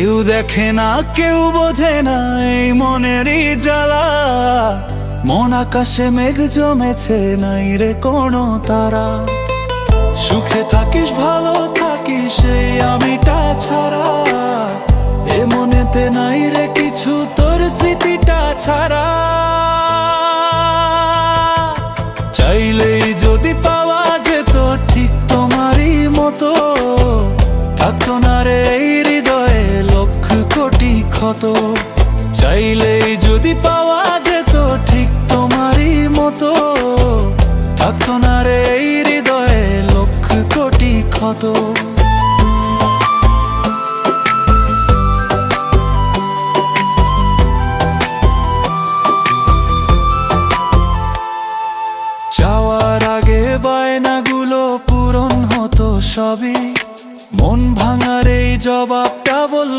কেউ দেখে না, কেউ বোঝে না এই মনেরই জ্বালা। মন আকাশে মেঘ জমেছে, নাই রে কোনো তারা। সুখে থাকিস, ভালো থাকিস এই আমিটা ছাড়া। এ মনেতে নাই রে কিছু তোর স্মৃতিটা ছাড়া। চাইলেই যদি পাওয়া যেত ঠিক তোমারই মতো, থাকতো না রে এই হৃদয়ে লক্ষ কোটি ক্ষত। চাইলেই যদি পাওয়া যেত ঠিক তোমারই মতো, থাকতো না রে এই হৃদয়ে লক্ষ কোটি ক্ষত। যাওয়ার আগে বায়নাগুলো পূরণ হতো সবই, মন ভাঙার এই জবাবটা বল।